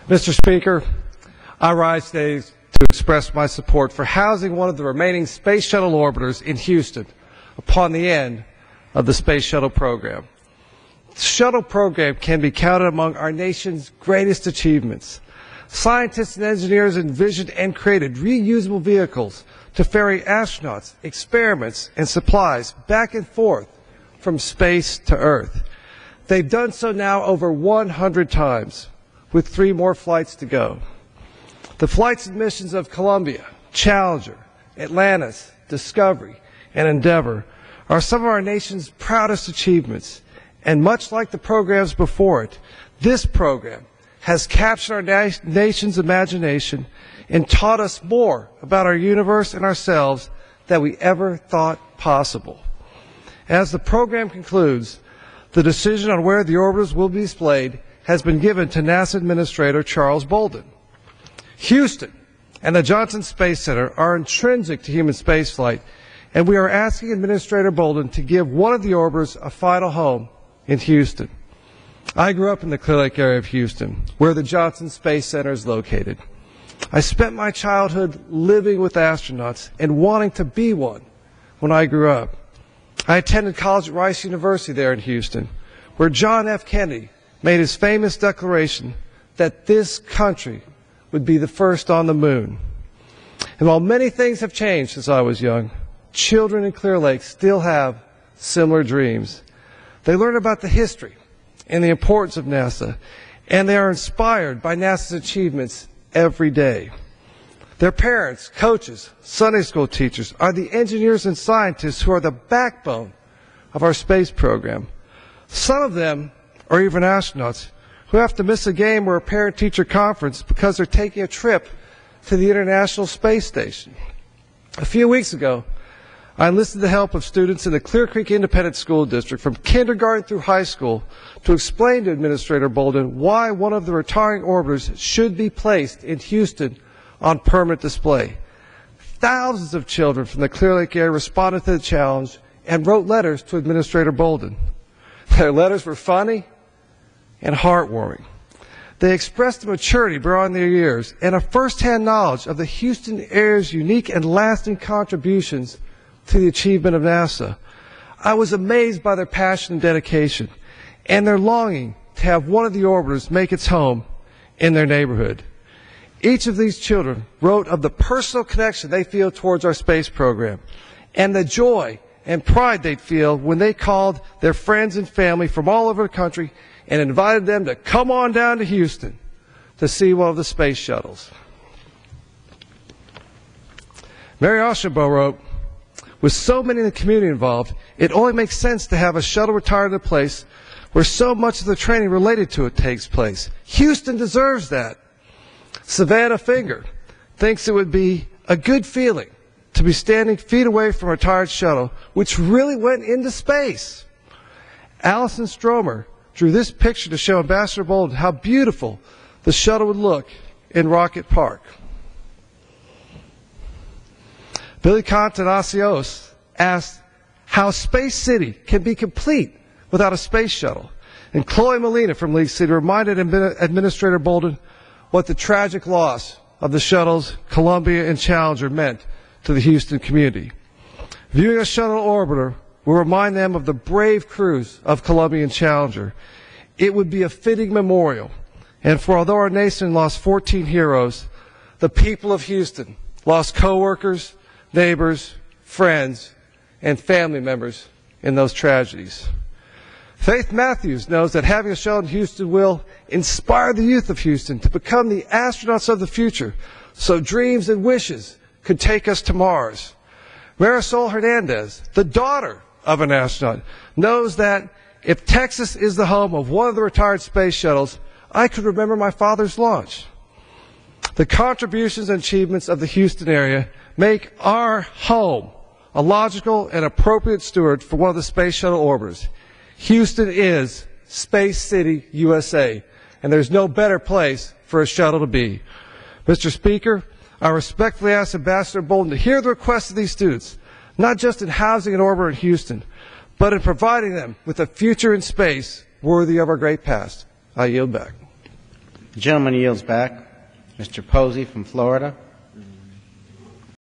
Mr. Speaker, I rise today to express my support for housing one of the remaining Space Shuttle orbiters in Houston upon the end of the Space Shuttle program. The shuttle program can be counted among our nation's greatest achievements. Scientists and engineers envisioned and created reusable vehicles to ferry astronauts, experiments, and supplies back and forth from space to Earth. They've done so now over 100 times, with 3 more flights to go. The flights and missions of Columbia, Challenger, Atlantis, Discovery, and Endeavour are some of our nation's proudest achievements, and much like the programs before it, this program has captured our nation's imagination and taught us more about our universe and ourselves than we ever thought possible. As the program concludes, the decision on where the orbiters will be displayed has been given to NASA Administrator Charles Bolden. Houston and the Johnson Space Center are intrinsic to human spaceflight, and we are asking Administrator Bolden to give one of the orbiters a final home in Houston. I grew up in the Clear Lake area of Houston, where the Johnson Space Center is located. I spent my childhood living with astronauts and wanting to be one when I grew up. I attended college at Rice University there in Houston, where John F. Kennedy made his famous declaration that this country would be the first on the moon. And while many things have changed since I was young, children in Clear Lake still have similar dreams. They learn about the history and the importance of NASA, and they are inspired by NASA's achievements every day. Their parents, coaches, Sunday school teachers are the engineers and scientists who are the backbone of our space program. Some of them are even astronauts who have to miss a game or a parent-teacher conference because they're taking a trip to the International Space Station. A few weeks ago, I enlisted the help of students in the Clear Creek Independent School District from kindergarten through high school to explain to Administrator Bolden why one of the retiring orbiters should be placed in Houston on permanent display. Thousands of children from the Clear Lake area responded to the challenge and wrote letters to Administrator Bolden. Their letters were funny and heartwarming. They expressed a maturity beyond their years and a first-hand knowledge of the Houston area's unique and lasting contributions to the achievement of NASA. I was amazed by their passion and dedication and their longing to have one of the orbiters make its home in their neighborhood. Each of these children wrote of the personal connection they feel towards our space program and the joy and pride they'd feel when they called their friends and family from all over the country and invited them to come on down to Houston to see one of the space shuttles. Mary Oshabaugh wrote, "With so many in the community involved, it only makes sense to have a shuttle retired at a place where so much of the training related to it takes place. Houston deserves that." Savannah Finger thinks it would be a good feeling to be standing feet away from a retired shuttle, which really went into space. Allison Stromer drew this picture to show Ambassador Bolden how beautiful the shuttle would look in Rocket Park. Billy Contanasios asked how Space City can be complete without a space shuttle. And Chloe Molina from League City reminded Administrator Bolden what the tragic loss of the shuttles Columbia and Challenger meant to the Houston community. Viewing a shuttle orbiter will remind them of the brave crews of Columbia and Challenger. It would be a fitting memorial. And for although our nation lost 14 heroes, the people of Houston lost co-workers, neighbors, friends, and family members in those tragedies. Faith Matthews knows that having a shuttle in Houston will inspire the youth of Houston to become the astronauts of the future, so dreams and wishes could take us to Mars. Marisol Hernandez, the daughter of an astronaut, knows that if Texas is the home of one of the retired space shuttles, I could remember my father's launch. The contributions and achievements of the Houston area make our home a logical and appropriate steward for one of the space shuttle orbiters. Houston is Space City, USA, and there's no better place for a shuttle to be. Mr. Speaker, I respectfully ask Ambassador Bolden to hear the requests of these students, not just in housing an orbiter in Houston, but in providing them with a future in space worthy of our great past. I yield back. The gentleman yields back. Mr. Posey from Florida.